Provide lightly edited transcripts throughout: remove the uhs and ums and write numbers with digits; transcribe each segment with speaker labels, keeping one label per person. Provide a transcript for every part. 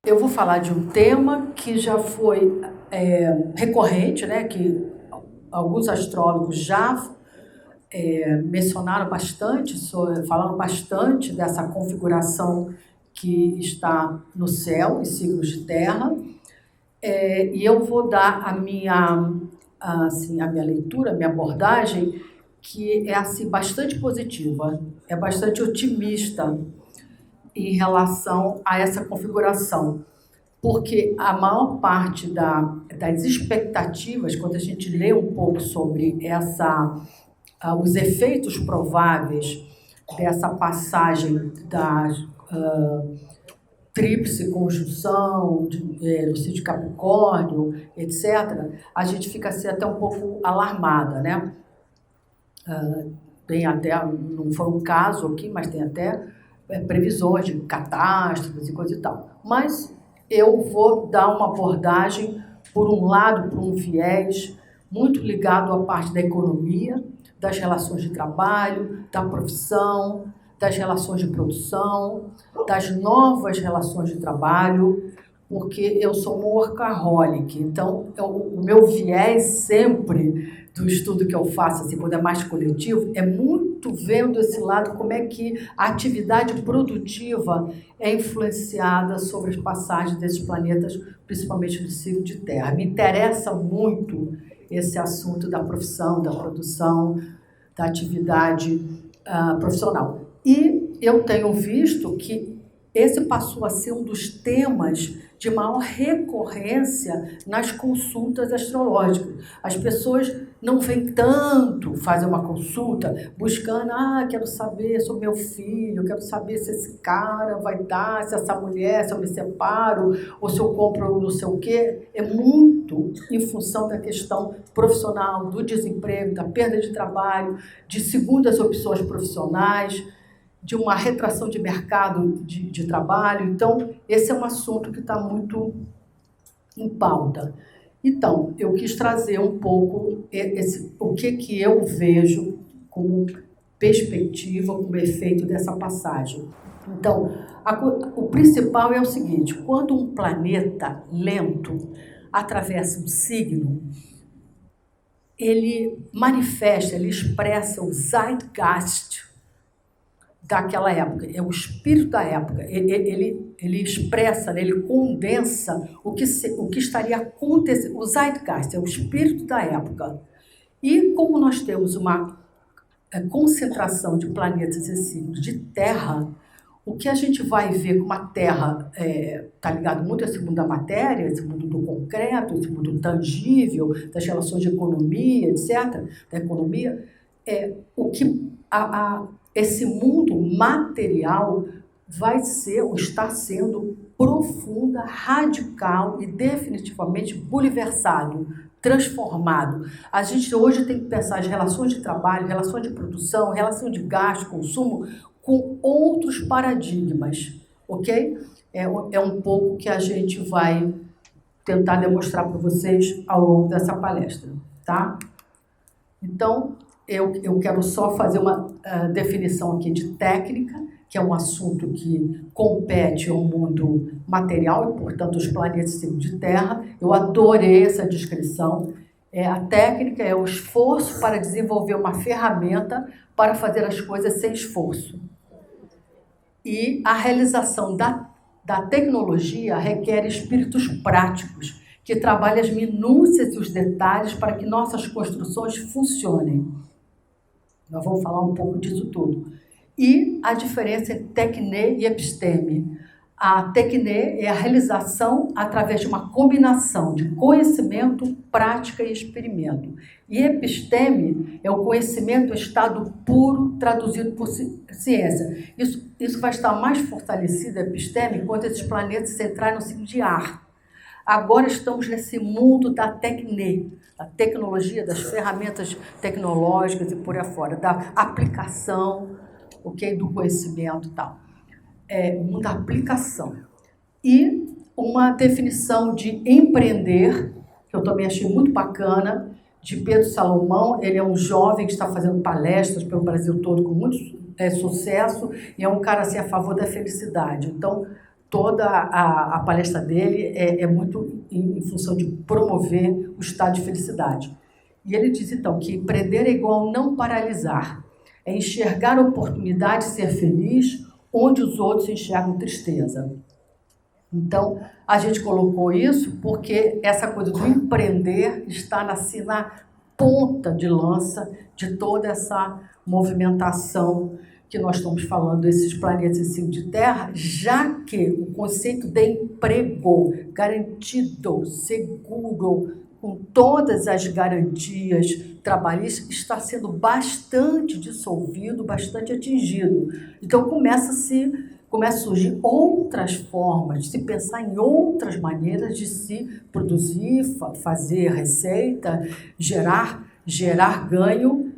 Speaker 1: Eu vou falar de um tema que já foi recorrente, né, que alguns astrólogos já mencionaram bastante, falaram bastante dessa configuração que está no céu, em signos de terra, e eu vou dar a minha leitura, a minha abordagem, que é assim, bastante positiva, é bastante otimista em relação a essa configuração. Porque a maior parte das expectativas, quando a gente lê um pouco sobre os efeitos prováveis dessa passagem da tríplice conjunção, do signo de Capricórnio, etc., a gente fica assim, até um pouco alarmada, né? Tem até, não foi um caso aqui, mas tem até previsões de catástrofes e coisa e tal. Mas eu vou dar uma abordagem, por um lado, por um viés muito ligado à parte da economia, das relações de trabalho, da profissão, das relações de produção, das novas relações de trabalho, porque eu sou uma workaholic, então o meu viés sempre do estudo que eu faço, assim, quando é mais coletivo, é muito vendo esse lado, como é que a atividade produtiva é influenciada sobre as passagens desses planetas, principalmente no signo de Terra. Me interessa muito esse assunto da profissão, da produção, da atividade profissional. E eu tenho visto que esse passou a ser um dos temas de maior recorrência nas consultas astrológicas. As pessoas não vêm tanto fazer uma consulta buscando, quero saber sobre meu filho, quero saber se esse cara vai dar, se essa mulher, se eu me separo, ou se eu compro não sei o quê. É muito em função da questão profissional, do desemprego, da perda de trabalho, de segundas opções profissionais, de uma retração de mercado de trabalho. Então, esse é um assunto que está muito em pauta. Então, eu quis trazer um pouco o que eu vejo como perspectiva, como efeito dessa passagem. Então, o principal é o seguinte: quando um planeta lento atravessa um signo, ele manifesta, ele expressa o zeitgeist daquela época, é o espírito da época. Ele expressa, né, ele condensa o que estaria acontecendo. O zeitgeist é o espírito da época. E como nós temos uma concentração de planetas e signos de Terra, o que a gente vai ver como a Terra está ligado muito a esse mundo da matéria, esse mundo do concreto, esse mundo tangível, das relações de economia, etc., da economia, o que esse mundo material vai ser ou está sendo profunda, radical e definitivamente bulversado, transformado. A gente hoje tem que pensar as relações de trabalho, relações de produção, relação de gasto, consumo, com outros paradigmas, ok? É um pouco que a gente vai tentar demonstrar para vocês ao longo dessa palestra, tá? Então, eu quero só fazer uma definição aqui de técnica, que é um assunto que compete ao mundo material e, portanto, os planetas de Terra. Eu adorei essa descrição. A técnica é o esforço para desenvolver uma ferramenta para fazer as coisas sem esforço. E a realização da tecnologia requer espíritos práticos, que trabalham as minúcias e os detalhes para que nossas construções funcionem. Nós vamos falar um pouco disso tudo. E a diferença entre tecne e episteme. A tecne é a realização através de uma combinação de conhecimento, prática e experimento. E episteme é o conhecimento em estado puro, traduzido por ciência. Isso vai estar mais fortalecido, a episteme, quando esses planetas entrarem no signo de ar. Agora estamos nesse mundo da tecne, da tecnologia, das ferramentas tecnológicas e por aí fora, da aplicação, do conhecimento e tal. O mundo da aplicação. E uma definição de empreender, que eu também achei muito bacana, de Pedro Salomão. Ele é um jovem que está fazendo palestras pelo Brasil todo com muito sucesso, e é um cara assim, a favor da felicidade. Então, toda a palestra dele é muito em função de promover o estado de felicidade. E ele diz, então, que empreender é igual não paralisar, é enxergar a oportunidade de ser feliz onde os outros enxergam tristeza. Então, a gente colocou isso porque essa coisa do empreender está assim, na ponta de lança de toda essa movimentação que nós estamos falando, desses planetas em cima de Terra, já que o conceito de emprego garantido, seguro, com todas as garantias trabalhistas, está sendo bastante dissolvido, bastante atingido. Então, começa a surgir outras formas de se pensar em outras maneiras de se produzir, fazer receita, gerar ganho,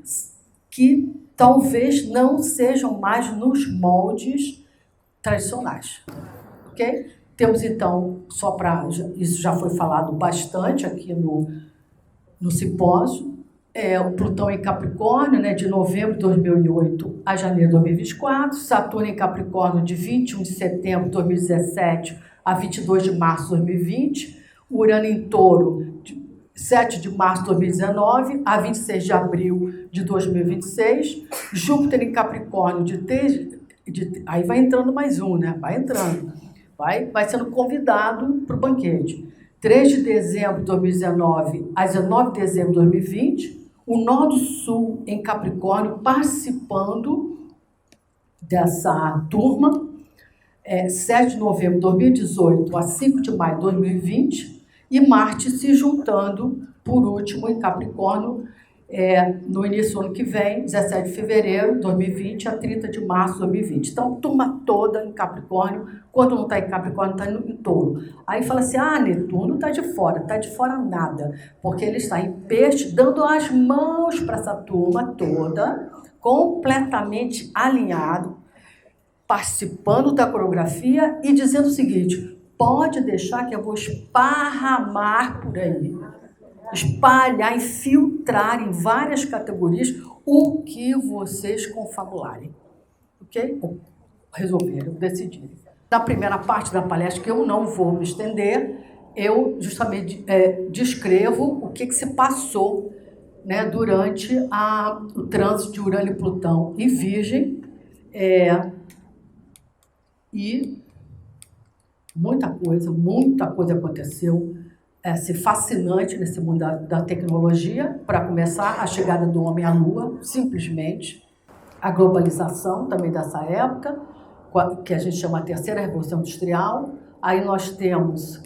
Speaker 1: que talvez não sejam mais nos moldes tradicionais. Ok? Temos, então, isso já foi falado bastante aqui no simpósio, o Plutão em Capricórnio, né, de novembro de 2008 a janeiro de 2024, Saturno em Capricórnio de 21 de setembro de 2017 a 22 de março de 2020, Urano em Touro, de 7 de março de 2019 a 26 de abril de 2026, Júpiter em Capricórnio aí vai entrando mais um, né? Vai entrando, vai sendo convidado para o banquete. 3 de dezembro de 2019 a 19 de dezembro de 2020, o Nó do Sul em Capricórnio participando dessa turma, 7 de novembro de 2018 a 5 de maio de 2020, e Marte se juntando, por último, em Capricórnio, no início do ano que vem, 17 de fevereiro de 2020 a 30 de março de 2020. Então, turma toda em Capricórnio, quando não está em Capricórnio, está em Touro. Aí fala assim, Netuno está de fora nada, porque ele está em Peixe, dando as mãos para essa turma toda, completamente alinhado, participando da coreografia e dizendo o seguinte, pode deixar que eu vou esparramar por aí, espalhar, infiltrar em várias categorias o que vocês confabularem. Ok? Resolveram, decidiram. Na primeira parte da palestra, que eu não vou me estender, eu justamente descrevo o que se passou, né, durante o trânsito de Urano e Plutão em Virgem, e muita coisa aconteceu, fascinante nesse mundo da tecnologia. Para começar, a chegada do homem à Lua, simplesmente, a globalização também dessa época, que a gente chama a terceira revolução industrial. Aí nós temos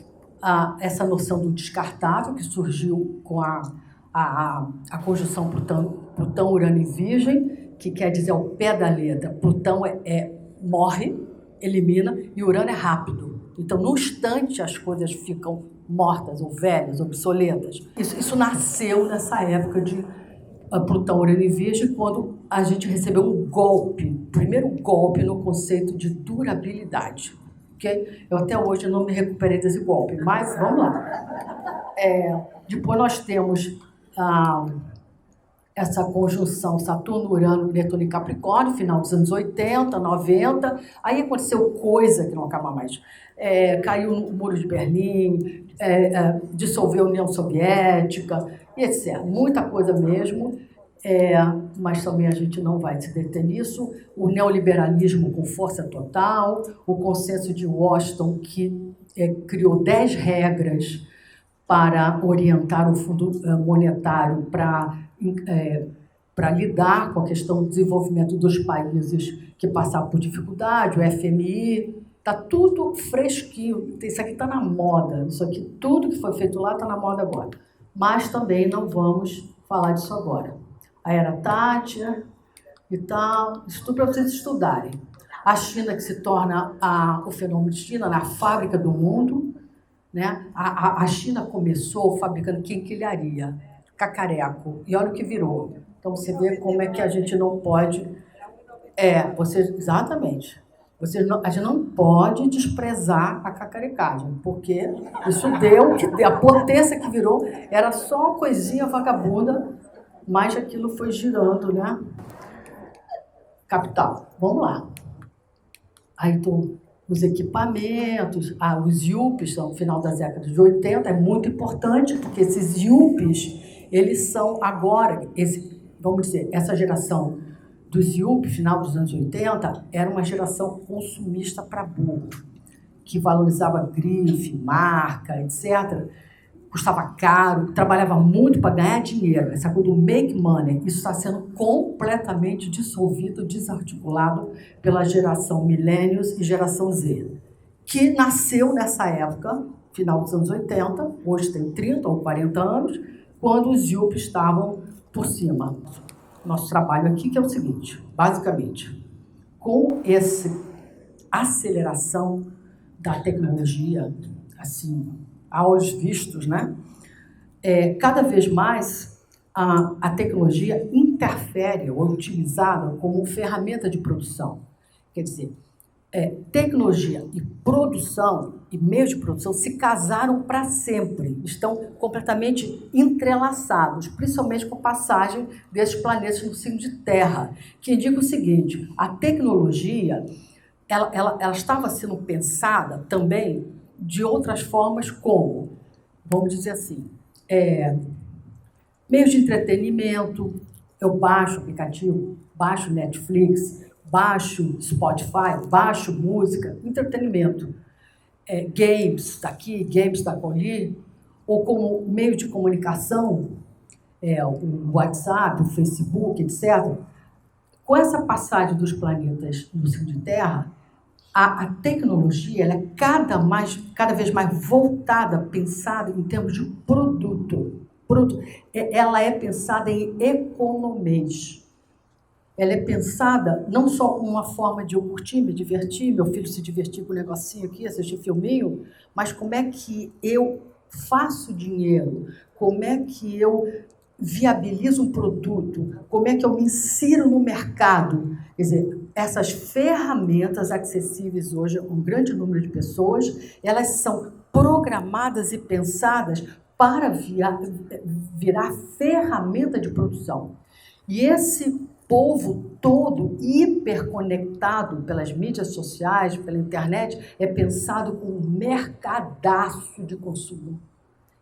Speaker 1: essa noção do descartável, que surgiu com a conjunção Plutão, Urano e Virgem, que quer dizer ao pé da letra. Plutão morre, elimina, e Urano é rápido. Então, no instante, as coisas ficam mortas, ou velhas, obsoletas. Isso nasceu nessa época de Plutão, Urano e Virgem, quando a gente recebeu um golpe, o primeiro golpe no conceito de durabilidade. Okay? Eu até hoje não me recuperei desse golpe, mas vamos lá. Depois nós temos essa conjunção Saturno, Urano, Netuno e Capricórnio, final dos anos 80, 90, aí aconteceu coisa que não acaba mais. Caiu o Muro de Berlim, dissolveu a União Soviética, e etc. Muita coisa mesmo, mas também a gente não vai se deter nisso. O neoliberalismo com força total, o consenso de Washington, que criou 10 regras para orientar o Fundo Monetário para lidar com a questão do desenvolvimento dos países que passaram por dificuldade, o FMI, está tudo fresquinho, isso aqui está na moda, isso aqui, tudo que foi feito lá está na moda agora. Mas também não vamos falar disso agora. A Era Tátia e tal, isso tudo para vocês estudarem. A China, que se torna o fenômeno de China, na fábrica do mundo, né? A China começou fabricando quinquilharia, cacareco, e olha o que virou. Então você vê como é que a gente não pode... exatamente. A gente não pode desprezar a cacarecagem, porque isso deu, a potência que virou, era só uma coisinha vagabunda, mas aquilo foi girando, né? Capital. Vamos lá. Aí o os equipamentos, os IUPs, no final das décadas de 80, é muito importante, porque esses IUPs, eles são agora, vamos dizer, essa geração dos IUP, final dos anos 80, era uma geração consumista para burro, que valorizava grife, marca, etc., custava caro, trabalhava muito para ganhar dinheiro. Essa coisa do make money, isso está sendo completamente dissolvido, desarticulado pela geração Millennials e geração Z, que nasceu nessa época, final dos anos 80, hoje tem 30 ou 40 anos, quando os IUP estavam por cima. Nosso trabalho aqui que é o seguinte, basicamente, com essa aceleração da tecnologia, assim, a olhos vistos, né? Cada vez mais a tecnologia interfere ou é utilizada como ferramenta de produção. Quer dizer, tecnologia e produção e meios de produção se casaram para sempre, estão completamente entrelaçados, principalmente com a passagem desses planetas no signo de Terra, que indica o seguinte: a tecnologia ela estava sendo pensada também de outras formas, como, vamos dizer assim, meios de entretenimento. Eu baixo aplicativo, baixo Netflix, baixo Spotify, baixo música, entretenimento. Games daqui, games da ali, ou como meio de comunicação, o WhatsApp, o Facebook, etc. Com essa passagem dos planetas no signo de Terra, a tecnologia ela é cada vez mais voltada, pensada em termos de produto. Ela é pensada em economês. Ela é pensada não só como uma forma de eu curtir, me divertir, meu filho se divertir com um negocinho aqui, assistir filminho, mas como é que eu faço dinheiro, como é que eu viabilizo um produto, como é que eu me insiro no mercado. Quer dizer, essas ferramentas acessíveis hoje a um grande número de pessoas, elas são programadas e pensadas para virar ferramenta de produção. E esse povo todo hiperconectado pelas mídias sociais, pela internet, é pensado como um mercadaço de consumo.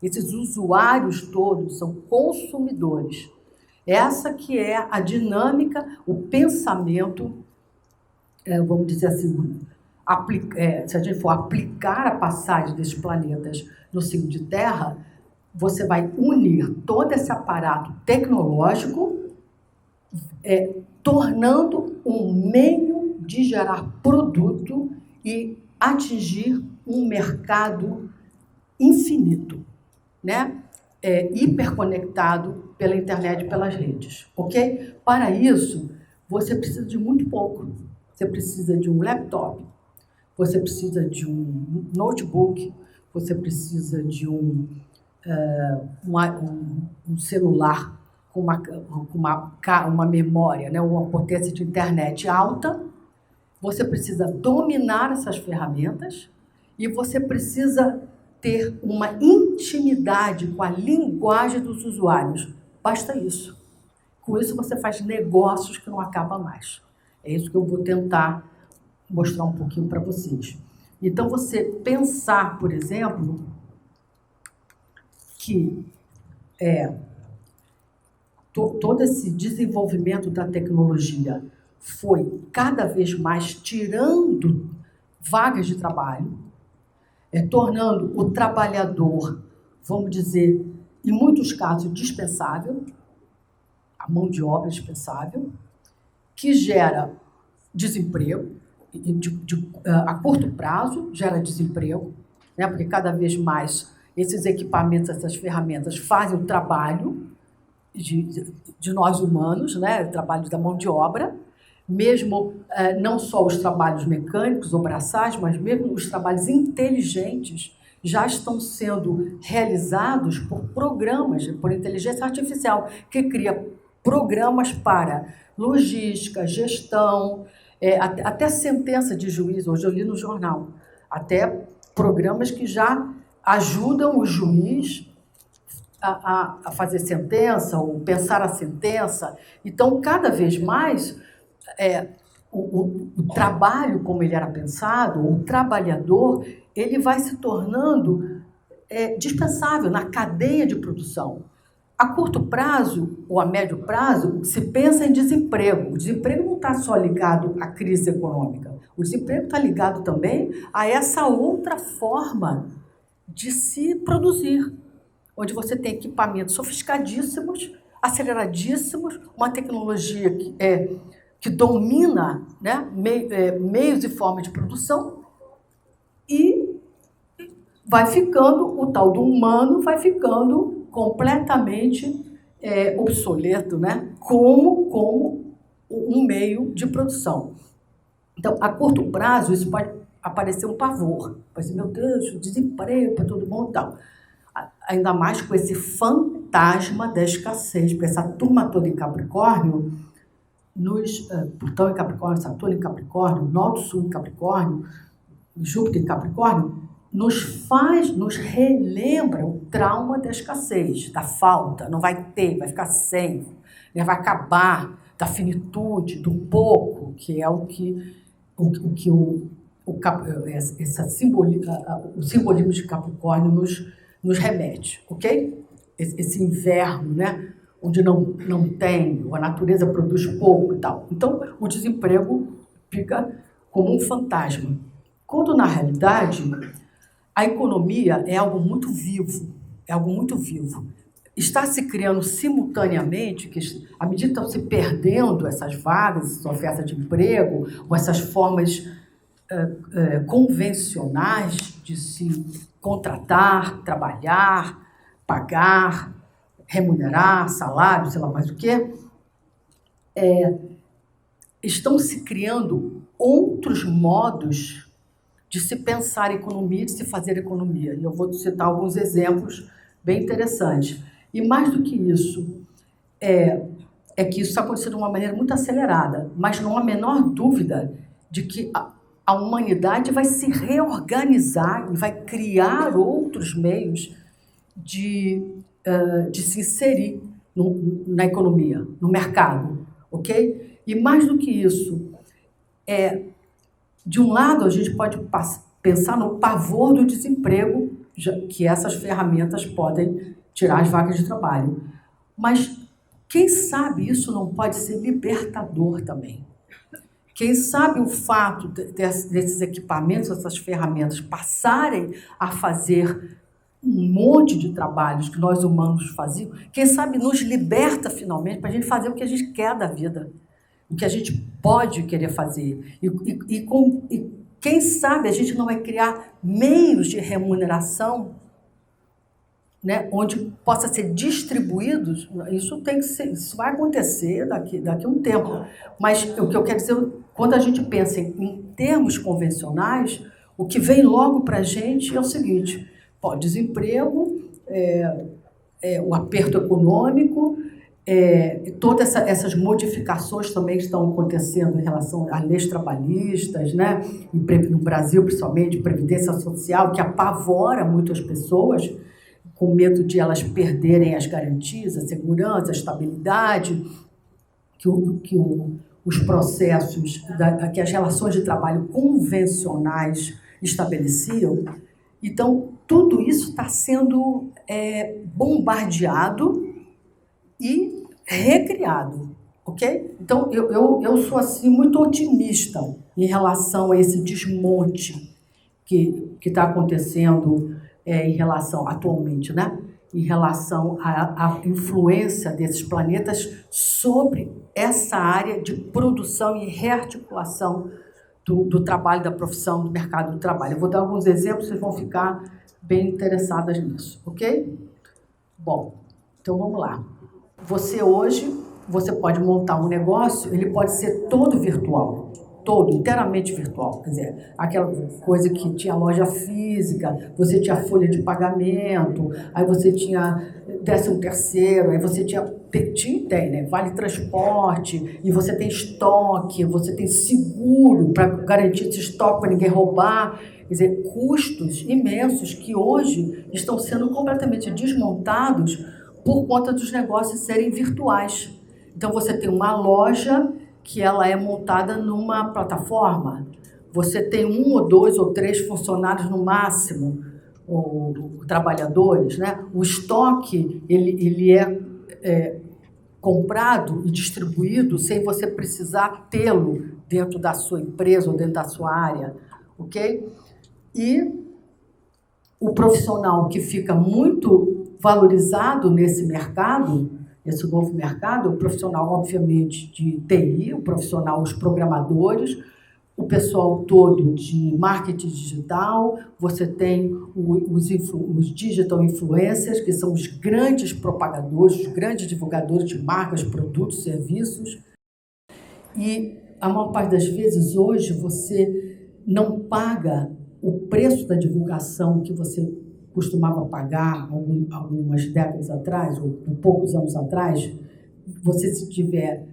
Speaker 1: Esses usuários todos são consumidores. Essa que é a dinâmica, o pensamento, vamos dizer assim, se a gente for aplicar a passagem desses planetas no signo de Terra, você vai unir todo esse aparato tecnológico, tornando um meio de gerar produto e atingir um mercado infinito, né? Hiperconectado pela internet e pelas redes, ok? Para isso, você precisa de muito pouco. Você precisa de um laptop, você precisa de um notebook, você precisa de um celular com uma memória, né? Uma potência de internet alta. Você precisa dominar essas ferramentas e você precisa ter uma intimidade com a linguagem dos usuários. Basta isso. Com isso você faz negócios que não acabam mais. É isso que eu vou tentar mostrar um pouquinho para vocês. Então, você pensar, por exemplo, que todo esse desenvolvimento da tecnologia foi cada vez mais tirando vagas de trabalho, tornando o trabalhador, vamos dizer, em muitos casos, dispensável, a mão de obra dispensável, que gera desemprego, a curto prazo gera desemprego, né? Porque cada vez mais esses equipamentos, essas ferramentas fazem o trabalho de nós humanos, né? O trabalho da mão de obra, mesmo não só os trabalhos mecânicos ou braçais, mas mesmo os trabalhos inteligentes já estão sendo realizados por programas, por inteligência artificial, que cria programas para logística, gestão, até sentença de juiz. Hoje eu li no jornal, até programas que já ajudam o juiz a fazer sentença ou pensar a sentença. Então, cada vez mais, o trabalho, como ele era pensado, o trabalhador, ele vai se tornando dispensável na cadeia de produção. A curto prazo ou a médio prazo, se pensa em desemprego. O desemprego não está só ligado à crise econômica. O desemprego está ligado também a essa outra forma de se produzir, onde você tem equipamentos sofisticadíssimos, aceleradíssimos, uma tecnologia que domina, né, meios e formas de produção, e vai ficando, o tal do humano vai ficando completamente obsoleto, né, como um meio de produção. Então, a curto prazo, isso pode aparecer um pavor. Vai ser, meu Deus, desemprego para todo mundo e tal. Ainda mais com esse fantasma da escassez, porque essa turma toda em Capricórnio, Plutão em Capricórnio, Saturno em Capricórnio, Norte Sul em Capricórnio, Júpiter em Capricórnio, nos relembra o trauma da escassez, da falta, não vai ter, vai ficar sem, né, vai acabar, da finitude, do pouco, que é o simbolismo de Capricórnio nos remete, ok? Esse inverno, né? Onde não tem, a natureza produz pouco e tal. Então, o desemprego fica como um fantasma. Quando, na realidade, a economia é algo muito vivo, Está se criando simultaneamente, que à medida que estão se perdendo essas vagas, essas ofertas de emprego, ou essas formas convencionais de se contratar, trabalhar, pagar, remunerar, salário, sei lá mais o quê, estão se criando outros modos de se pensar economia, de se fazer economia. E eu vou citar alguns exemplos bem interessantes. E mais do que isso, é que isso está acontecendo de uma maneira muito acelerada, mas não há a menor dúvida de que a humanidade vai se reorganizar e vai criar outros meios de se inserir na economia, no mercado, ok? E mais do que isso, de um lado, a gente pode pensar no pavor do desemprego, que essas ferramentas podem tirar as vagas de trabalho. Mas, quem sabe isso não pode ser libertador também? Quem sabe o fato desses equipamentos, essas ferramentas, passarem a fazer um monte de trabalhos que nós humanos fazíamos, quem sabe nos liberta finalmente para a gente fazer o que a gente quer da vida, o que a gente pode querer fazer. E quem sabe a gente não vai criar meios de remuneração, né, onde possa ser distribuídos. Isso vai acontecer daqui a um tempo. Mas o que eu quero dizer, quando a gente pensa em termos convencionais, o que vem logo para a gente é o seguinte: desemprego, o aperto econômico, todas essas modificações também estão acontecendo em relação às leis trabalhistas, né? No Brasil, principalmente, previdência social, que apavora muito as pessoas, com medo de elas perderem as garantias, a segurança, a estabilidade, que os processos, que as relações de trabalho convencionais estabeleciam. Então, tudo isso está sendo bombardeado e recriado, ok? Então, eu sou assim, muito otimista em relação a esse desmonte que está acontecendo em relação, atualmente, né? Em relação à influência desses planetas sobre essa área de produção e rearticulação do trabalho, da profissão, do mercado do trabalho. Eu vou dar alguns exemplos, vocês vão ficar bem interessadas nisso, ok? Bom, então vamos lá. Você pode montar um negócio, ele pode ser todo virtual, inteiramente virtual. Quer dizer, aquela coisa que tinha loja física, você tinha folha de pagamento, aí você tinha 13º, aí você tem, né? Vale transporte, e você tem estoque, você tem seguro para garantir esse estoque para ninguém roubar. Quer dizer, custos imensos que hoje estão sendo completamente desmontados por conta dos negócios serem virtuais. Então, você tem uma loja que ela é montada numa plataforma. Você tem 1 ou 2 ou 3 funcionários no máximo, ou trabalhadores, né? O estoque ele é comprado e distribuído sem você precisar tê-lo dentro da sua empresa ou dentro da sua área, ok? E o profissional que fica muito valorizado nesse mercado, esse novo mercado, o profissional, obviamente, de TI, o profissional, os programadores, o pessoal todo de marketing digital, você tem os digital influencers, que são os grandes propagadores, os grandes divulgadores de marcas, produtos, serviços. E a maior parte das vezes, hoje, você não paga o preço da divulgação que você costumava pagar algumas décadas atrás, ou poucos anos atrás. Você, se tiver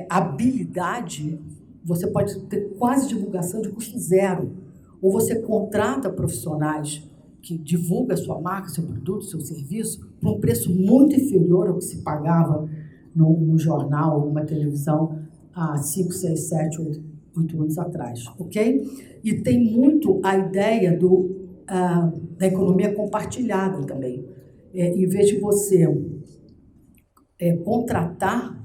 Speaker 1: habilidade, você pode ter quase divulgação de custo zero. Ou você contrata profissionais que divulgam a sua marca, seu produto, seu serviço, por um preço muito inferior ao que se pagava no jornal ou numa televisão há 5, 6, 7, 8 anos atrás, ok? E tem muito a ideia da economia compartilhada também. Em vez de você contratar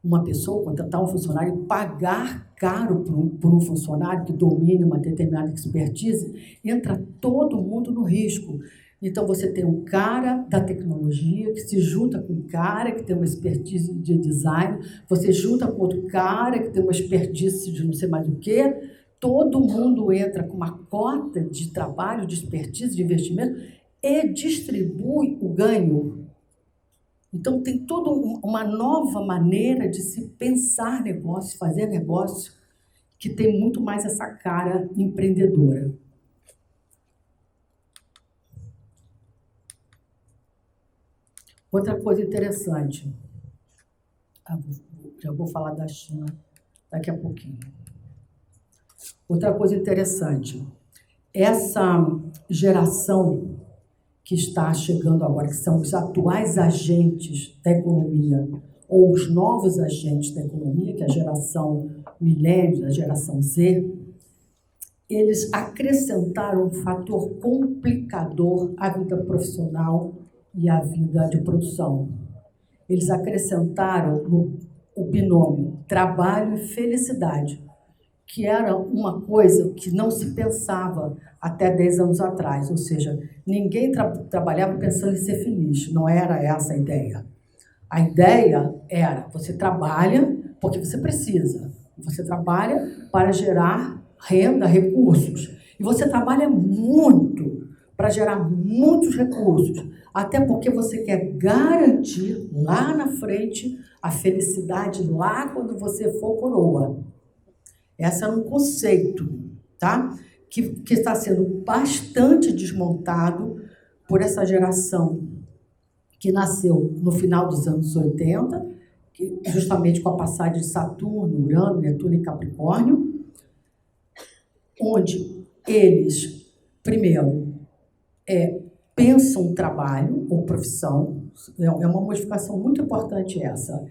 Speaker 1: uma pessoa, contratar um funcionário e pagar caro por um funcionário que domine uma determinada expertise, entra todo mundo no risco. Então, você tem um cara da tecnologia que se junta com um cara que tem uma expertise de design, você junta com outro cara que tem uma expertise de não sei mais o quê, todo mundo entra com uma cota de trabalho, de expertise, de investimento e distribui o ganho. Então, tem toda uma nova maneira de se pensar negócio, fazer negócio, que tem muito mais essa cara empreendedora. Outra coisa interessante, já vou falar da China daqui a pouquinho. Outra coisa interessante, essa geração que está chegando agora, que são os atuais agentes da economia, ou os novos agentes da economia, que é a geração milênio, a geração Z, eles acrescentaram um fator complicador à vida profissional e à vida de produção. Eles acrescentaram o binômio trabalho e felicidade, que era uma coisa que não se pensava até 10 anos atrás, ou seja, ninguém trabalhava pensando em ser feliz, não era essa a ideia. A ideia era, você trabalha porque você precisa, você trabalha para gerar renda, recursos, e você trabalha muito para gerar muitos recursos, até porque você quer garantir lá na frente a felicidade lá quando você for coroa. Esse era um conceito, tá? Que está sendo bastante desmontado por essa geração que nasceu no final dos anos 80, justamente com a passagem de Saturno, Urano, Netuno e Capricórnio, onde eles, primeiro, pensam trabalho ou profissão, é uma modificação muito importante essa,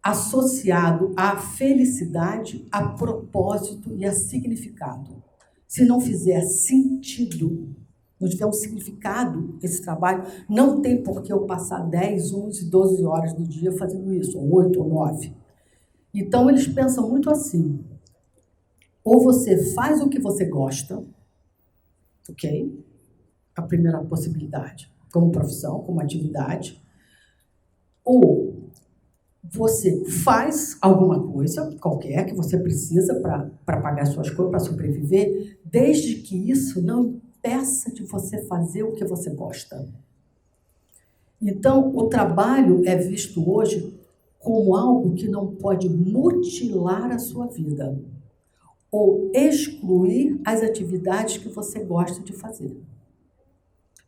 Speaker 1: associado à felicidade, a propósito e a significado. Se não fizer sentido, não tiver um significado esse trabalho, não tem por que eu passar 10, 11, 12 horas do dia fazendo isso, ou 8 ou 9. Então, eles pensam muito assim, ou você faz o que você gosta, ok? A primeira possibilidade, como profissão, como atividade, ou você faz alguma coisa qualquer que você precisa para pagar suas coisas, para sobreviver, desde que isso não impeça de você fazer o que você gosta. Então, o trabalho é visto hoje como algo que não pode mutilar a sua vida ou excluir as atividades que você gosta de fazer.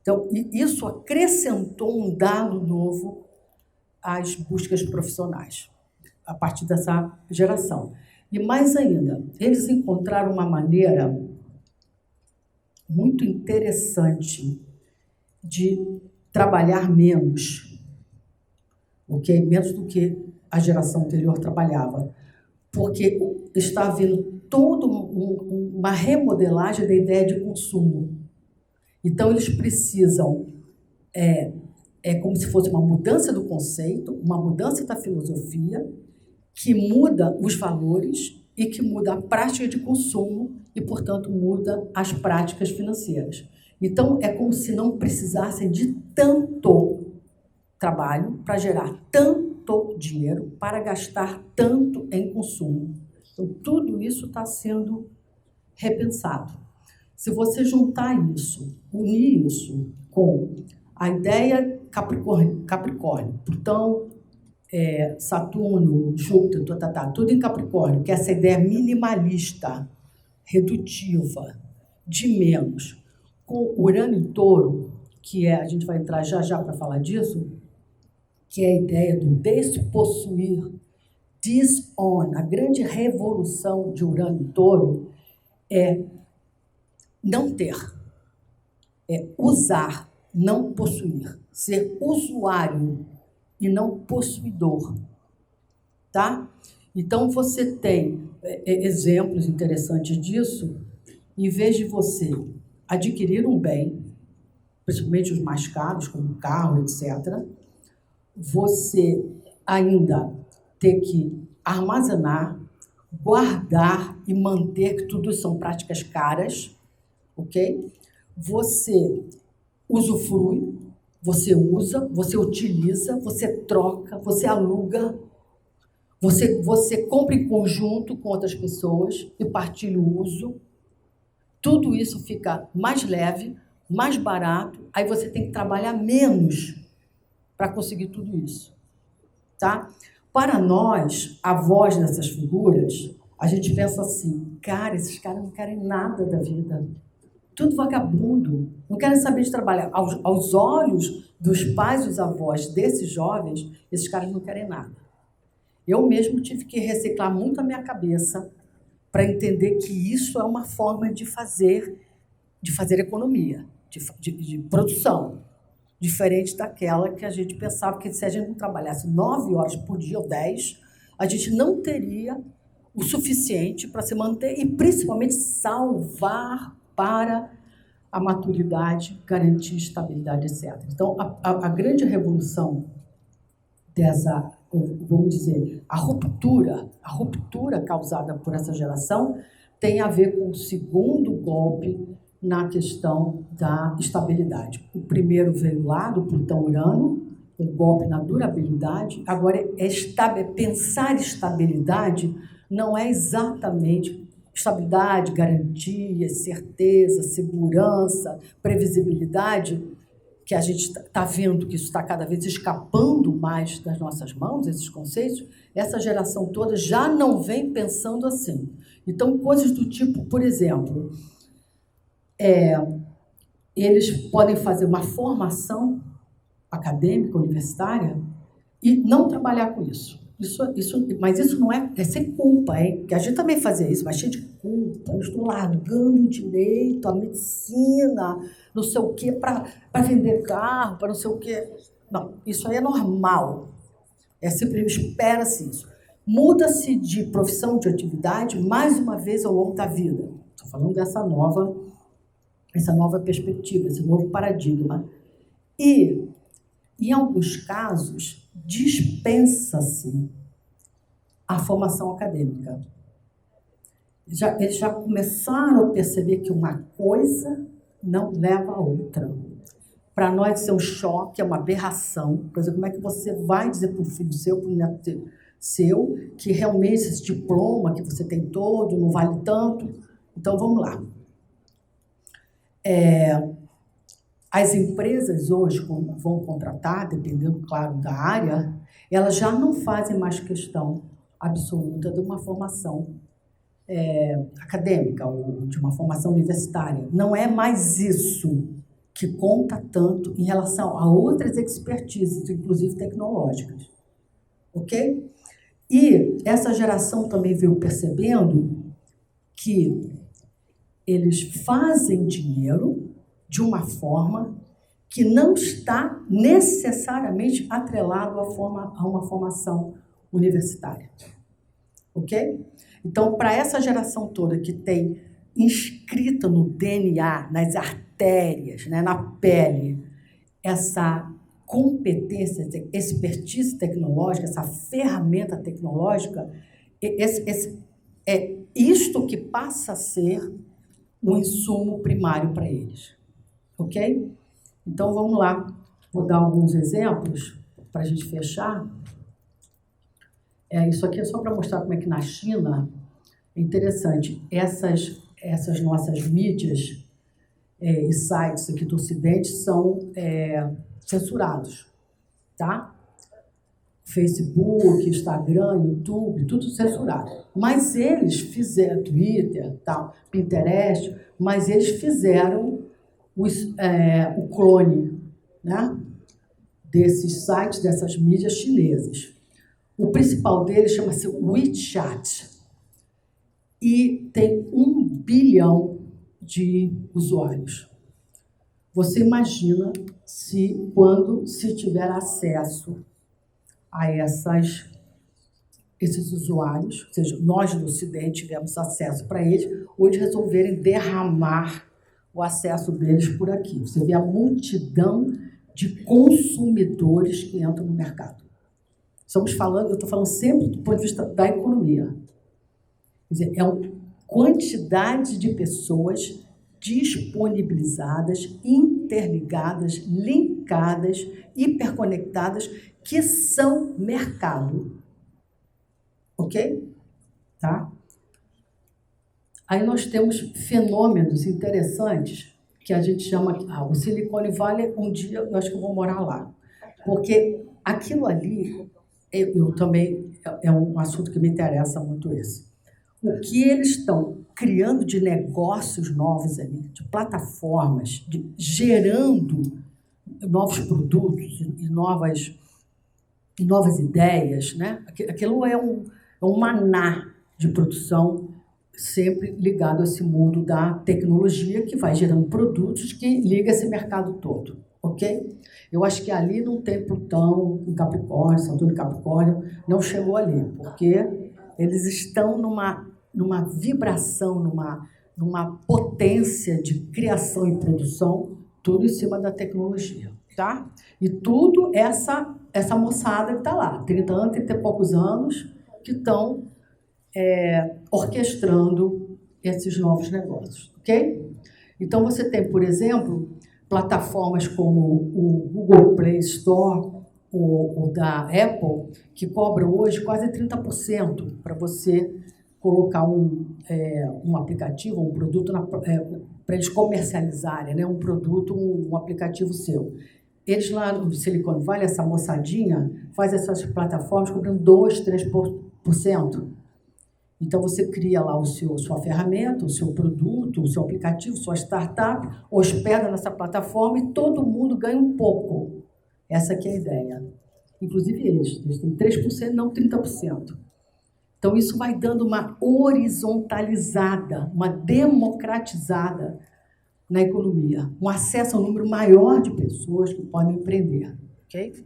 Speaker 1: Então, isso acrescentou um dado novo às buscas profissionais, a partir dessa geração. E mais ainda, eles encontraram uma maneira muito interessante de trabalhar menos, ok? Menos do que a geração anterior trabalhava. porque está havendo toda uma remodelagem da ideia de consumo. Então, eles precisam, como se fosse uma mudança do conceito, uma mudança da filosofia, que muda os valores e que muda a prática de consumo e, portanto, muda as práticas financeiras. Então, é como se não precisassem de tanto trabalho para gerar tanto dinheiro, para gastar tanto em consumo. Então, tudo isso está sendo repensado. Se você juntar isso, unir isso com a ideia Capricórnio, Plutão, Saturno, Júpiter, tudo em Capricórnio, que é essa ideia minimalista, redutiva, de menos, com Urano em Touro, que a gente vai entrar já para falar disso, que é a ideia do despossuir, disown. A grande revolução de Urano em Touro é não ter, é usar, não possuir, ser usuário e não possuidor, tá? Então, você tem exemplos interessantes disso. Em vez de você adquirir um bem, principalmente os mais caros, como carro, etc., você ainda ter que armazenar, guardar e manter, que tudo são práticas caras, ok? Você usufrui, você usa, você utiliza, você troca, você aluga, você compra em conjunto com outras pessoas e partilha o uso. Tudo isso fica mais leve, mais barato, aí você tem que trabalhar menos para conseguir tudo isso, tá? Para nós, avós dessas figuras, a gente pensa assim, cara, esses caras não querem nada da vida. Tudo vagabundo, não querem saber de trabalhar. Aos olhos dos pais e dos avós desses jovens, esses caras não querem nada. Eu mesmo tive que reciclar muito a minha cabeça para entender que isso é uma forma de fazer economia, de produção, diferente daquela que a gente pensava que se a gente não trabalhasse 9 horas por dia ou 10, a gente não teria o suficiente para se manter e, principalmente, salvar para a maturidade, garantir estabilidade, etc. Então, a grande revolução dessa, vamos dizer, a ruptura causada por essa geração tem a ver com o segundo golpe na questão da estabilidade. O primeiro veio lá do Plutão-Urano, o golpe na durabilidade. Agora, pensar estabilidade não é exatamente estabilidade, garantia, certeza, segurança, previsibilidade, que a gente está vendo que isso está cada vez escapando mais das nossas mãos, esses conceitos. Essa geração toda já não vem pensando assim. Então, coisas do tipo, por exemplo, eles podem fazer uma formação acadêmica, universitária, e não trabalhar com isso. Mas isso não é sem culpa, hein? Porque a gente também fazia isso, mas cheio de culpa. Eu estou largando o direito, a medicina, não sei o quê, para vender carro, para não sei o quê. Não, isso aí é normal. Simplesmente espera-se isso. Muda-se de profissão, de atividade, mais uma vez ao longo da vida. Estou falando dessa nova perspectiva, esse novo paradigma. E, em alguns casos, dispensa-se a formação acadêmica. Eles já começaram a perceber que uma coisa não leva a outra. Para nós, isso é um choque, é uma aberração. Por exemplo, como é que você vai dizer para um filho seu, para um neto seu, que realmente esse diploma que você tem todo não vale tanto? Então, vamos lá. As empresas hoje, quando vão contratar, dependendo, claro, da área, elas já não fazem mais questão absoluta de uma formação acadêmica ou de uma formação universitária. Não é mais isso que conta tanto em relação a outras expertises, inclusive tecnológicas. Ok? E essa geração também veio percebendo que eles fazem dinheiro de uma forma que não está necessariamente atrelado a uma formação universitária. ok? Então, para essa geração toda que tem inscrita no DNA, nas artérias, né, na pele, essa competência, essa expertise tecnológica, essa ferramenta tecnológica, é isto que passa a ser o insumo primário para eles, ok? Então, vamos lá. Vou dar alguns exemplos para a gente fechar. Isso aqui é só para mostrar como é que na China é interessante. Essas nossas mídias e sites aqui do Ocidente são censurados, tá? Facebook, Instagram, YouTube, tudo censurado. Mas eles fizeram, Twitter, tal, Pinterest, mas eles fizeram o clone, né, desses sites, dessas mídias chinesas. O principal deles chama-se WeChat e tem 1 bilhão de usuários. Você imagina quando se tiver acesso a esses usuários, ou seja, nós do Ocidente tivemos acesso para eles, hoje resolverem derramar o acesso deles por aqui. Você vê a multidão de consumidores que entram no mercado. Eu estou falando sempre do ponto de vista da economia. Quer dizer, é uma quantidade de pessoas disponibilizadas, interligadas, linkadas, hiperconectadas, que são mercado. Ok? Tá? Aí nós temos fenômenos interessantes que a gente chama... o Silicon Valley, um dia eu acho que eu vou morar lá. Porque aquilo ali, eu também, é um assunto que me interessa muito esse. O que eles estão criando de negócios novos ali, de plataformas, gerando novos produtos e novas ideias, né? Aquilo é um maná de produção sempre ligado a esse mundo da tecnologia que vai gerando produtos que liga esse mercado todo, ok? Eu acho que ali não tem Plutão em Capricórnio, Saturno em Capricórnio, não chegou ali, porque eles estão numa vibração, numa potência de criação e produção, tudo em cima da tecnologia, tá? E tudo essa moçada que está lá, 30 anos, 30 e poucos anos, que estão orquestrando esses novos negócios, ok? Então, você tem, por exemplo, plataformas como o Google Play Store, o da Apple, que cobram hoje quase 30% para você colocar um aplicativo, um produto, para eles comercializarem, né? Um produto, um aplicativo seu. Eles lá no Silicon Valley, essa moçadinha, faz essas plataformas cobrando 2%, 3%. Então, você cria lá sua ferramenta, o seu produto, o seu aplicativo, sua startup, hospeda nessa plataforma e todo mundo ganha um pouco. Essa aqui é a ideia. Inclusive eles têm 3%, não 30%. Então, isso vai dando uma horizontalizada, uma democratizada na economia, um acesso a um número maior de pessoas que podem empreender, ok?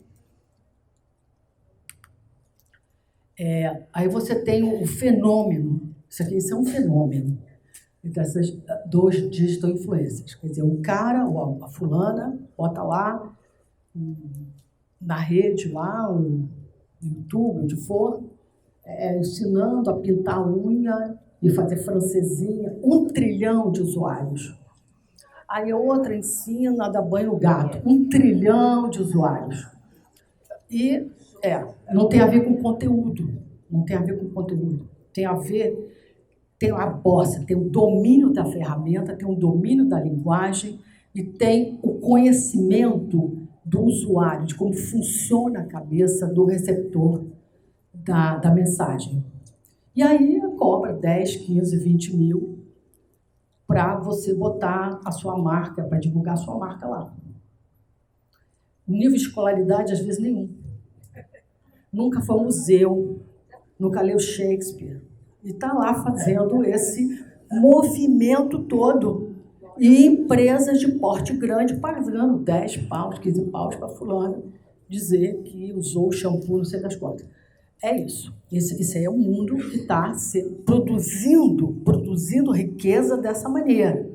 Speaker 1: Aí você tem o fenômeno, isso é um fenômeno, dessas 2 digital influencers. Quer dizer, um cara, ou a fulana, bota lá, na rede, lá, no YouTube, onde for, ensinando a pintar a unha e fazer francesinha, 1 trilhão de usuários. Aí a outra ensina a dar banho no gato, 1 trilhão de usuários. E não tem a ver com conteúdo, não tem a ver com conteúdo, tem a a bossa, tem o domínio da ferramenta, tem o domínio da linguagem e tem o conhecimento do usuário, de como funciona a cabeça do receptor da mensagem. E aí cobra 10, 15, 20 mil para você botar a sua marca, para divulgar a sua marca lá. O nível de escolaridade, às vezes, nenhum. Nunca foi ao museu, nunca leu Shakespeare. E está lá fazendo esse movimento todo. E empresas de porte grande pagando 10 paus, 15 paus para fulano dizer que usou o shampoo, não sei das quantas. É isso. Isso aí é um mundo que está produzindo riqueza dessa maneira.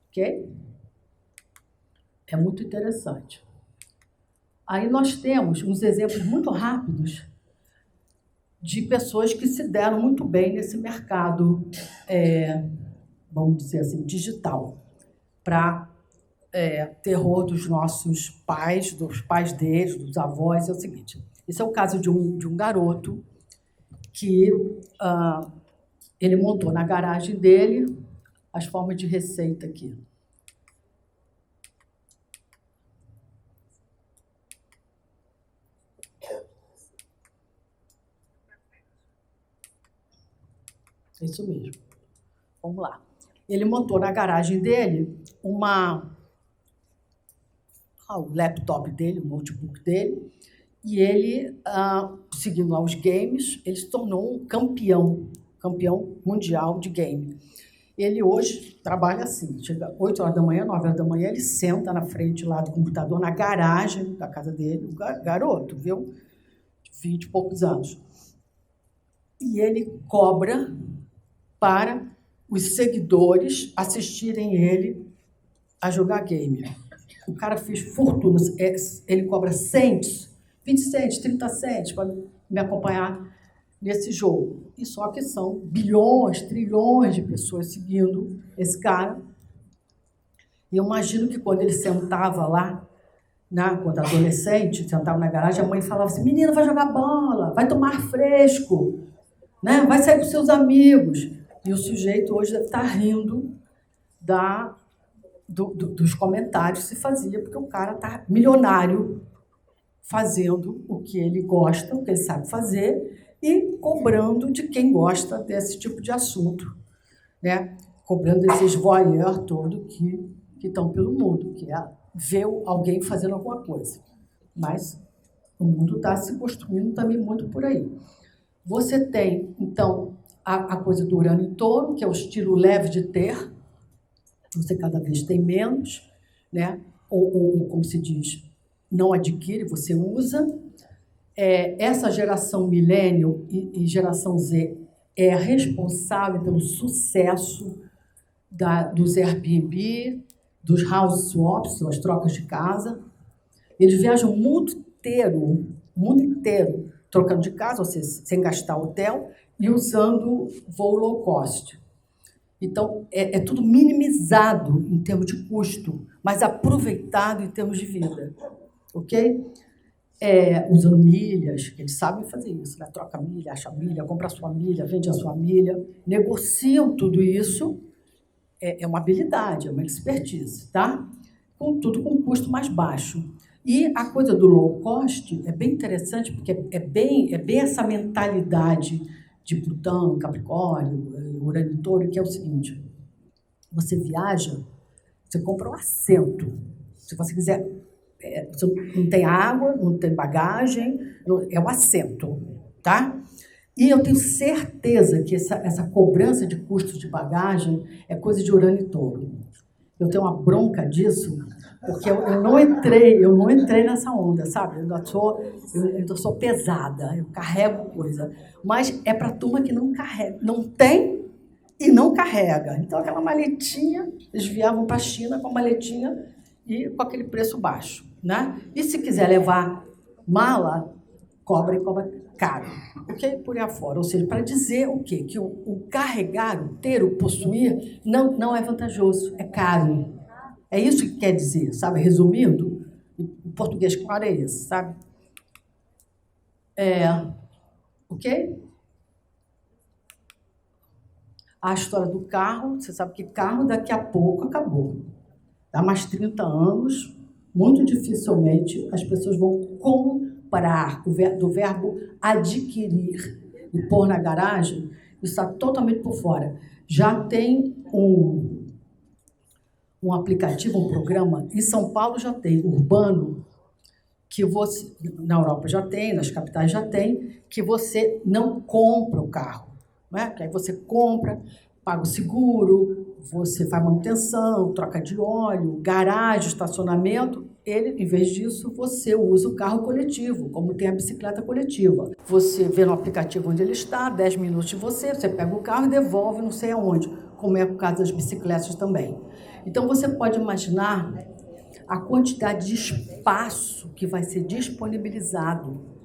Speaker 1: Ok? É muito interessante. Aí nós temos uns exemplos muito rápidos de pessoas que se deram muito bem nesse mercado, vamos dizer assim, digital, para terror dos nossos pais, dos pais deles, dos avós. É o seguinte, esse é o caso de um garoto que ele montou na garagem dele as formas de receita aqui. Isso mesmo. Vamos lá. Ele montou na garagem dele o laptop dele, o notebook dele, e ele, seguindo lá os games, ele se tornou um campeão mundial de game. Ele hoje trabalha assim, chega 8 horas da manhã, 9 horas da manhã, ele senta na frente lá do computador, na garagem da casa dele, o garoto, viu? 20 e poucos anos. E ele cobra para os seguidores assistirem ele a jogar game. O cara fez fortuna, ele cobra cents, 20 cents, 30 cents para me acompanhar nesse jogo. E só que são bilhões, trilhões de pessoas seguindo esse cara. E eu imagino que quando ele sentava lá, quando adolescente, sentava na garagem, a mãe falava assim, menino, vai jogar bola, vai tomar fresco, né? Vai sair com seus amigos. E o sujeito hoje deve estar rindo dos comentários que se fazia, porque o cara está milionário fazendo o que ele gosta, o que ele sabe fazer, e cobrando de quem gosta desse tipo de assunto, né? Cobrando desses voyeurs todos que estão pelo mundo, que é ver alguém fazendo alguma coisa. Mas o mundo está se construindo também muito por aí. Você tem, então, a coisa do Urano em Touro, que é o estilo leve de ter, você cada vez tem menos, né? Ou como se diz, não adquire, você usa. Essa geração milênio e geração Z é responsável pelo sucesso dos Airbnb, dos house swaps, as trocas de casa. Eles viajam o mundo inteiro, trocando de casa, ou seja, sem gastar hotel, e usando voo low cost. Então, é tudo minimizado em termos de custo, mas aproveitado em termos de vida. Ok? Usando milhas, eles sabem fazer isso, né? Troca milha, acha milha, compra a sua milha, vende a sua milha, negociam tudo isso, é uma habilidade, é uma expertise, tá? Tudo com um custo mais baixo. E a coisa do low cost é bem interessante, porque é bem essa mentalidade de Plutão, Capricórnio, Urano e Touro, que é o seguinte, você viaja, você compra um assento, se você quiser, você não tem água, não tem bagagem, é um assento, tá? E eu tenho certeza que essa cobrança de custos de bagagem é coisa de Urano e Touro. Eu tenho uma bronca disso, porque eu não entrei nessa onda, sabe? Eu ainda sou pesada, eu carrego coisa. Mas é para a turma que não carrega, não tem e não carrega. Então, aquela maletinha, eles viavam para a China com a maletinha e com aquele preço baixo, né? E se quiser levar mala, cobra caro, ok? Por aí afora. Ou seja, para dizer o quê? Que o carregar, o ter, o possuir, não é vantajoso, é caro. É isso que quer dizer, sabe? Resumindo, em português claro é esse, sabe? Ok? A história do carro, você sabe que carro daqui a pouco acabou. Dá mais 30 anos, muito dificilmente as pessoas vão comprar, do verbo adquirir e pôr na garagem, isso está totalmente por fora. Já tem um aplicativo, um programa, em São Paulo já tem, urbano, que você, na Europa já tem, nas capitais já tem, que você não compra o carro, né? Que aí você compra, paga o seguro, você faz manutenção, troca de óleo, garagem, estacionamento, Ele, em vez disso, você usa o carro coletivo, como tem a bicicleta coletiva. Você vê no aplicativo onde ele está, 10 minutos de você pega o carro e devolve não sei aonde, como é por causa das bicicletas também. Então, você pode imaginar a quantidade de espaço que vai ser disponibilizado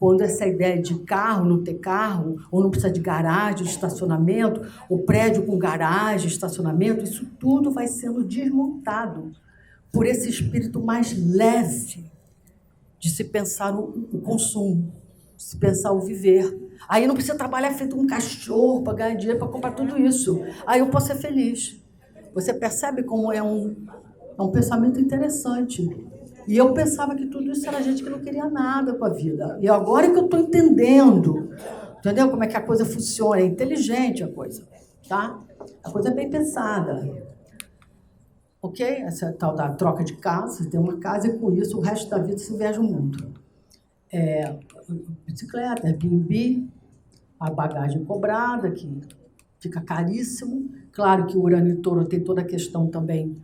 Speaker 1: quando essa ideia de carro, não ter carro, ou não precisa de garagem, de estacionamento, ou prédio com garagem, estacionamento, isso tudo vai sendo desmontado por esse espírito mais leve de se pensar o consumo, de se pensar o viver. Aí não precisa trabalhar feito um cachorro para ganhar dinheiro, para comprar tudo isso. Aí eu posso ser feliz. Você percebe como é um pensamento interessante. E eu pensava que tudo isso era gente que não queria nada com a vida. E agora é que eu estou entendendo, entendeu? Como é que a coisa funciona. É inteligente a coisa, tá? A coisa é bem pensada. Ok? Essa tal da troca de casa, você tem uma casa e com isso o resto da vida você viaja o mundo. Bicicleta, Airbnb, a bagagem cobrada, que fica caríssimo. Claro que o Urano e Touro tem toda a questão também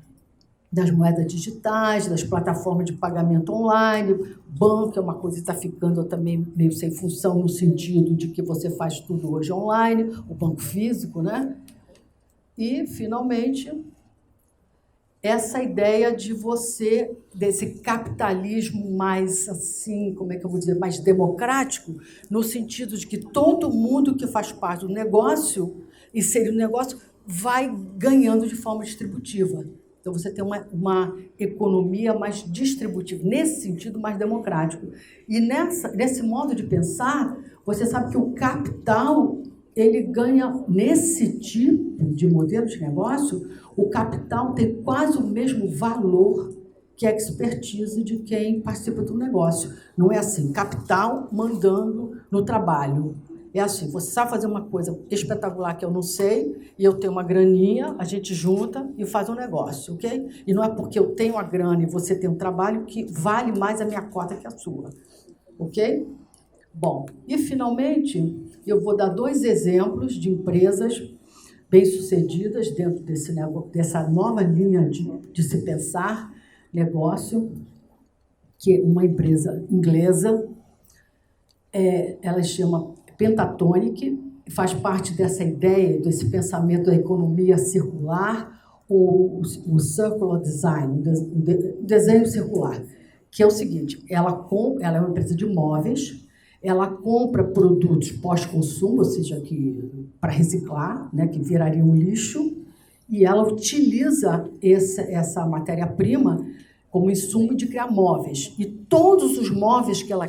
Speaker 1: das moedas digitais, das plataformas de pagamento online, banco é uma coisa que está ficando também meio sem função no sentido de que você faz tudo hoje online, o banco físico, né? E, finalmente, essa ideia de você, desse capitalismo mais, assim, como é que eu vou dizer, mais democrático, no sentido de que todo mundo que faz parte do negócio, inserir no negócio, vai ganhando de forma distributiva. Então, você tem uma economia mais distributiva, nesse sentido, mais democrático. E nesse modo de pensar, você sabe que o capital, ele ganha, nesse tipo de modelo de negócio, o capital tem quase o mesmo valor que a expertise de quem participa do negócio. Não é assim, capital mandando no trabalho. É assim, você sabe fazer uma coisa espetacular que eu não sei, e eu tenho uma graninha, a gente junta e faz um negócio, ok? E não é porque eu tenho a grana e você tem um trabalho que vale mais a minha cota que a sua, ok? Bom, e finalmente, eu vou dar 2 exemplos de empresas bem-sucedidas dentro dessa nova linha de se pensar negócio, que é uma empresa inglesa, ela chama Pentatonix, faz parte dessa ideia, desse pensamento da economia circular, ou o circular design, o desenho circular, que é o seguinte, ela é uma empresa de móveis, ela compra produtos pós-consumo, ou seja, para reciclar, né, que virariam um lixo, e ela utiliza essa matéria-prima como insumo de criar móveis. E todos os móveis que ela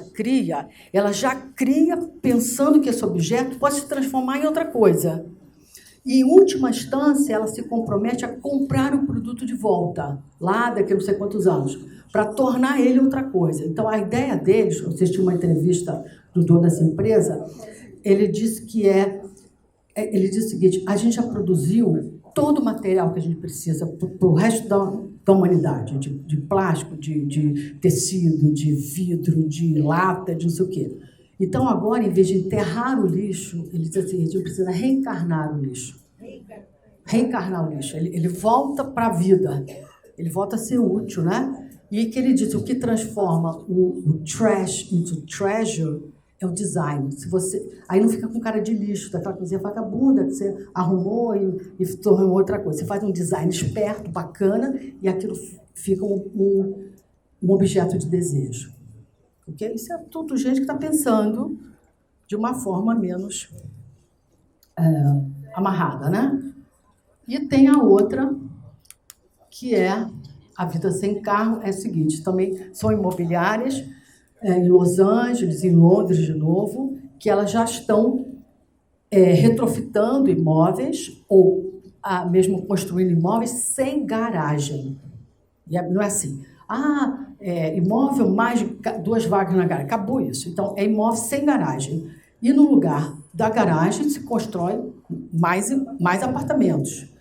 Speaker 1: já cria pensando que esse objeto pode se transformar em outra coisa. E, em última instância, ela se compromete a comprar o produto de volta, lá daqui a não sei quantos anos, para tornar ele outra coisa. Então, a ideia deles, eu assisti uma entrevista do dono dessa empresa, ele disse o seguinte, a gente já produziu todo o material que a gente precisa para o resto da humanidade, de plástico, de tecido, de vidro, de lata, de não sei o quê. Então, agora, em vez de enterrar o lixo, ele diz assim, a gente precisa reencarnar o lixo. Reencarnar o lixo. Ele volta para a vida, ele volta a ser útil, né? E que ele diz, o que transforma o trash into treasure é o design. Aí não fica com cara de lixo, daquela coisinha vagabunda que você arrumou e tornou outra coisa. Você faz um design esperto, bacana, e aquilo fica um objeto de desejo. Okay? Isso é tudo gente que está pensando de uma forma menos amarrada, né? E tem a outra, que é a vida sem carro, é o seguinte, também são imobiliárias, em Los Angeles, em Londres de novo, que elas já estão retrofitando imóveis ou mesmo construindo imóveis sem garagem. E não é assim, imóvel mais 2 vagas na garagem, acabou isso. Então, é imóvel sem garagem. E no lugar da garagem se constrói mais apartamentos.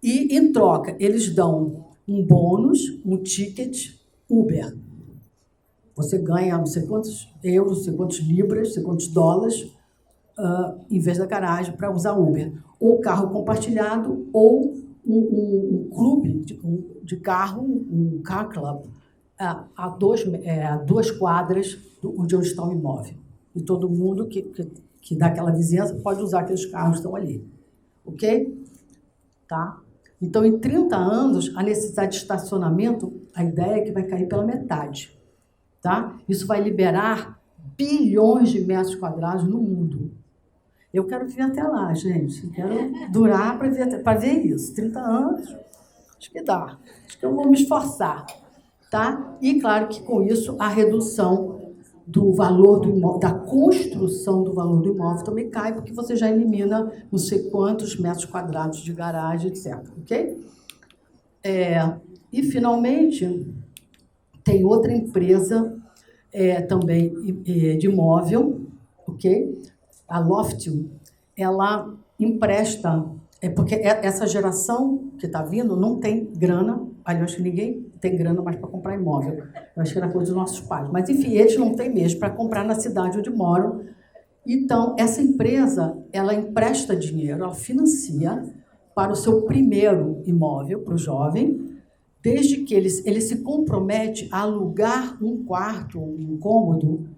Speaker 1: E, em troca, eles dão um bônus, um ticket Uber. Você ganha não sei quantos euros, não sei quantos libras, não sei quantos dólares, em vez da garagem, para usar Uber. Ou carro compartilhado, ou um clube de carro, um car club, a duas quadras onde está o imóvel. E todo mundo que dá aquela vizinhança pode usar aqueles carros que estão ali. Ok? Tá? Então, em 30 anos, a necessidade de estacionamento, a ideia é que vai cair pela metade. Tá? Isso vai liberar bilhões de metros quadrados no mundo. Eu quero vir até lá, gente. Eu quero durar para ver isso. 30 anos, acho que dá. Acho que eu vou me esforçar. Tá? E, claro, que com isso, a redução do valor do imóvel, da construção do valor do imóvel também cai, porque você já elimina não sei quantos metros quadrados de garagem, etc. Ok? E, finalmente, tem outra empresa também de imóvel, ok? A Loftil, ela empresta, porque essa geração que está vindo não tem grana, aliás, acho que ninguém tem grana mais para comprar imóvel. Eu acho que era coisa dos nossos pais. Mas, enfim, eles não têm mesmo para comprar na cidade onde moram. Então, essa empresa, ela empresta dinheiro, ela financia para o seu primeiro imóvel, para o jovem, desde que ele se compromete a alugar um quarto, um cômodo,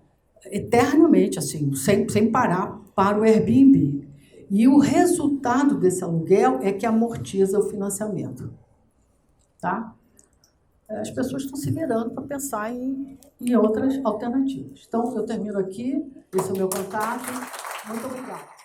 Speaker 1: eternamente, assim, sem parar, para o Airbnb. E o resultado desse aluguel é que amortiza o financiamento. Tá? As pessoas estão se virando para pensar em outras alternativas. Então, eu termino aqui. Esse é o meu contato. Muito obrigada.